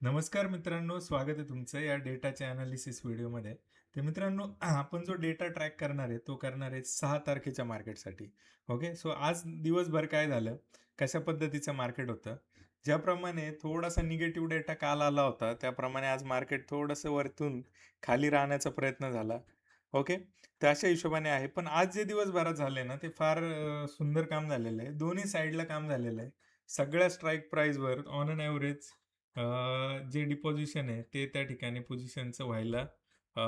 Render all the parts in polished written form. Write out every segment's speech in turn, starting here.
नमस्कार मित्रांनो, स्वागत आहे तुमचं या डेटाच्या अनालिसिस व्हिडिओमध्ये. तर मित्रांनो, आपण जो डेटा ट्रॅक करणार आहे, तो करणार आहे 6 तारखेच्या मार्केटसाठी. ओके. सो आज दिवसभर काय झालं, कशा पद्धतीचं मार्केट होतं. ज्याप्रमाणे थोडासा निगेटिव्ह डेटा काल आला होता, त्याप्रमाणे आज मार्केट थोडंसं वरतून खाली राहण्याचा प्रयत्न झाला. ओके. तर अशा हिशोबाने आहे. पण आज जे दिवसभरात झाले ना, ते फार सुंदर काम झालेलं आहे. दोन्ही साइडला काम झालेलं आहे. सगळ्या स्ट्राईक प्राईसवर ऑन एन एव्हरेज जे डिपॉझिशन आहे ते त्या ठिकाणी पोझिशनचं व्हायला अ,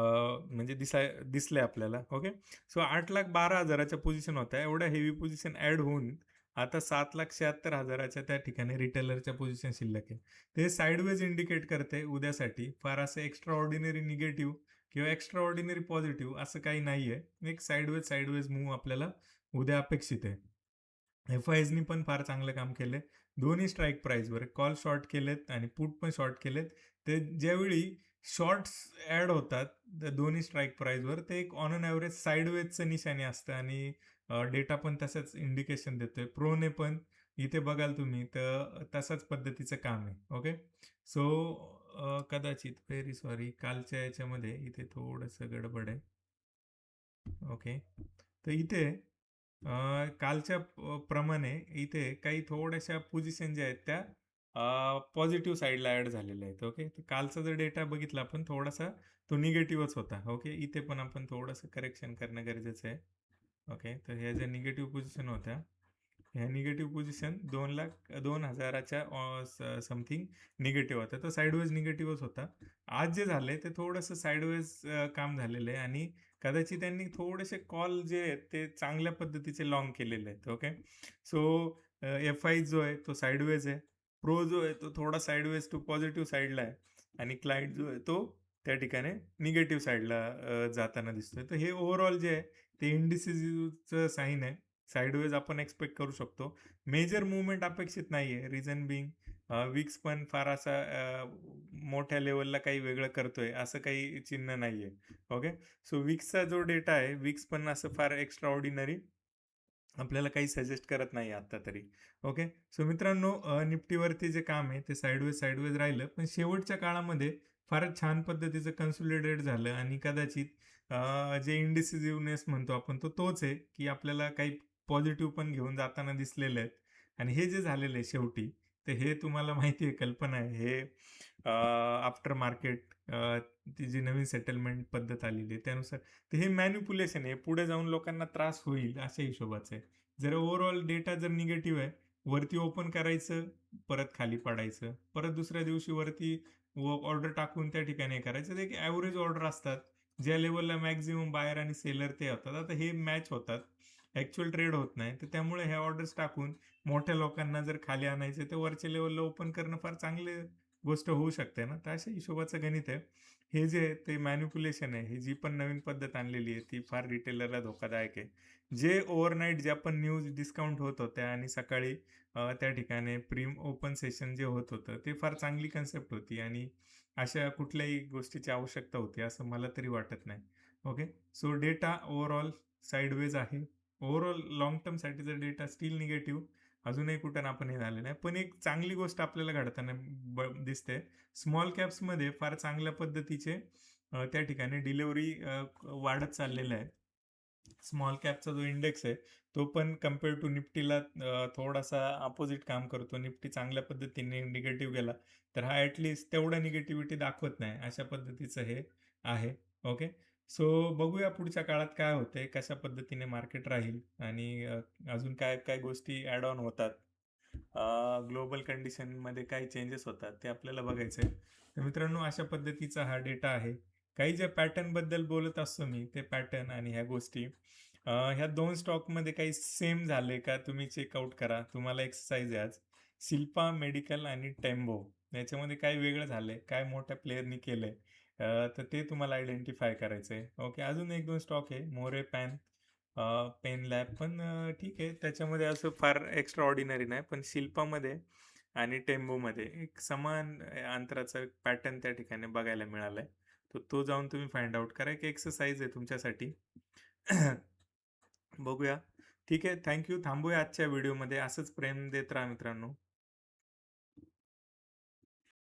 म्हणजे दिसलंय आपल्याला. ओके. सो 8,12,000च्या पोझिशन होत्या. एवढ्या हेवी पोझिशन ॲड होऊन आता 7,76,000च्या त्या ठिकाणी रिटेलरच्या पोझिशन शिल्लक आहे. ते साइडवेज इंडिकेट करते उद्यासाठी. फार असं एक्स्ट्रा ऑर्डिनरी निगेटिव्ह किंवा एक्स्ट्रा ऑर्डिनरी पॉझिटिव्ह असं काही नाहीये. एक साइडवेज साइडवेज मूव्ह आपल्याला उद्या अपेक्षित आहे. एफ-आयजनी पण फार चांगलं काम केलंय. दोन्ही स्ट्राईक प्राईसवर कॉल शॉर्ट केलेत आणि पुट पण शॉर्ट केलेत. ते ज्यावेळी शॉर्ट्स ॲड होतात, त्या दोन्ही स्ट्राईक प्राईसवर ते एक ऑन एन एव्हरेज साइडवेजचं निशाणी असतं आणि डेटा पण तसंच इंडिकेशन देतोय. प्रोने पण इथे बघाल तुम्ही तर तशाच पद्धतीचं काम आहे. ओके. सो कदाचित व्हेरी सॉरी कालच्या याच्यामध्ये इथे थोडंसं गडबड आहे. ओके. तर इथे कालच्या प्रमाणे इथे काही थोड्याशा पोझिशन ज्या आहेत त्या पॉझिटिव्ह साईडला ॲड झालेल्या आहेत. ओके. तर कालचा जर डेटा बघितला आपण थोडासा तो निगेटिव्हच होता. ओके. इथे पण आपण थोडंसं करेक्शन करणं गरजेचं आहे. ओके. तर ह्या ज्या निगेटिव्ह पोझिशन होत्या, ह्या निगेटिव्ह पोझिशन 2,02,000च्या समथिंग निगेटिव्ह होत्या. तर साइडवेज निगेटिव्हच होता. आज जे झालंय ते थोडंसं साइडवेज काम झालेलं आहे आणि कदाचित त्यांनी थोडेसे कॉल जे आहेत ते चांगल्या पद्धतीचे लाँग केलेले आहेत. ओके. सो एफ-आय जो आहे तो साइडवेज आहे. प्रो जो आहे तो थोडा साइडवेज टू पॉझिटिव्ह साइडला आहे आणि क्लायंट जो आहे तो त्या ठिकाणी निगेटिव्ह साइडला जाताना दिसतोय. तर हे ओव्हरऑल जे आहे ते इंडिसिसचं साईन आहे. साइडवेज आपण एक्स्पेक्ट करू शकतो. मेजर मूव्हमेंट अपेक्षित नाहीये. रिझन बिंग विक्स पण फार असा मोठ्या लेव्हलला काही वेगळं करतोय असं काही चिन्ह नाहीये. ओके. सो विक्सचा जो डेटा आहे, विक्स पण असं फार एक्स्ट्रा ऑर्डिनरी आपल्याला काही सजेस्ट करत नाही आता तरी. ओके. सो मित्रांनो, निफ्टीवरती जे काम आहे ते साइडवेज साइडवेज राहिलं. पण शेवटच्या काळामध्ये फारच छान पद्धतीचं कन्सोलिडेट झालं आणि कदाचित जे इंडिसिसिव्हनेस म्हणतो आपण तो तोच आहे, की आपल्याला काही पॉझिटिव्ह पण घेऊन जाताना दिसलेले आहेत. आणि हे जे झालेलं आहे शेवटी, तर हे तुम्हाला माहिती आहे, कल्पना आहे. हे आफ्टर मार्केट ती जी नवीन सेटलमेंट पद्धत आलेली आहे त्यानुसार तर हे मॅनिप्युलेशन आहे. पुढे जाऊन लोकांना त्रास होईल अशा हिशोबाचं आहे. जर ओव्हरऑल डेटा जर निगेटिव्ह आहे, वरती ओपन करायचं, परत खाली पडायचं. परत दुसऱ्या दिवशी वरती ऑर्डर टाकून त्या ठिकाणी हे करायचं. ते एक ॲव्हरेज ऑर्डर असतात. ज्या लेव्हलला मॅक्सिमम बायर आणि सेलर ते होतात. आता हे मॅच होतात. ॲक्चुअल ट्रेड होत नाही. तर त्यामुळे ह्या ऑर्डर्स टाकून मोठ्या लोकांना जर खाली आणायचं तर वरच्या लेव्हलला ओपन करणं फार चांगली गोष्ट होऊ शकते ना. तर अशा हिशोबाचं गणित आहे. हे जे आहे ते मॅनिप्युलेशन आहे. ही जी पण नवीन पद्धत आणलेली आहे ती फार रिटेलरला धोकादायक आहे. जे ओव्हरनाईट ज्या पण न्यूज डिस्काउंट होत होत्या आणि सकाळी त्या ठिकाणी प्रीम ओपन सेशन जे होत होतं ते फार चांगली कन्सेप्ट होती आणि अशा कुठल्याही गोष्टीची आवश्यकता होती असं मला तरी वाटत नाही. Okay. So data overall sideways आहे. ओव्हरऑल लाँग टर्मसाठी डेटा स्टिल निगेटिव्ह अजूनही कुठं ना आपण हे झालं नाही. पण एक चांगली गोष्ट आपल्याला घडताना दिसते. स्मॉल कॅप्समध्ये फार चांगल्या पद्धतीचे त्या ठिकाणी डिलिव्हरी वाढत चाललेलं आहे. स्मॉल कॅपचा जो इंडेक्स आहे, तो पण कंपेअर टू निफ्टीला थोडासा अपोझिट काम करतो. निफ्टी चांगल्या पद्धतीने निगेटिव्ह गेला, तर हा तेवढा निगेटिव्हिटी दाखवत नाही. अशा पद्धतीचं हे आहे. ओके. सो बघूया पुढच्या काळात काय होतंय, कशा पद्धतीने मार्केट राहील आणि अजून काय-काय गोष्टी ॲड ऑन होतात. ग्लोबल कंडिशनमध्ये काय चेंजेस होतात ते आपल्याला बघायचं आहे. तर मित्रांनो, अशा पद्धतीचा हा डेटा आहे. काही ज्या पॅटर्नबद्दल बोलत असतो मी, ते पॅटर्न आणि ह्या गोष्टी ह्या 2 स्टॉकमध्ये काही सेम झाले का तुम्ही चेकआउट करा. तुम्हाला एक्सरसाइज आहे आज. शिल्पा मेडिकल आणि टेम्बो याच्यामध्ये काय वेगळं झालंय, काय मोठ्या प्लेयरनी केलंय तर ते तुम्हाला आयडेंटिफाय करायचं आहे. ओके. अजून 1-2 स्टॉक आहे. मोरे पेन लॅब पण ठीक आहे. त्याच्यामध्ये असं फार एक्स्ट्रा ऑर्डिनरी नाही. पण शिल्पामध्ये आणि टेम्बोमध्ये एक समान अंतराचा पॅटर्न त्या ठिकाणी बघायला मिळालाय. तर तो जाऊन तुम्ही फाइंड आउट करा. एक एक्सरसाइज आहे तुमच्यासाठी. बघूया. ठीक आहे. थँक थांबूया आजच्या व्हिडिओमध्ये. असंच प्रेम देत राहा मित्रांनो.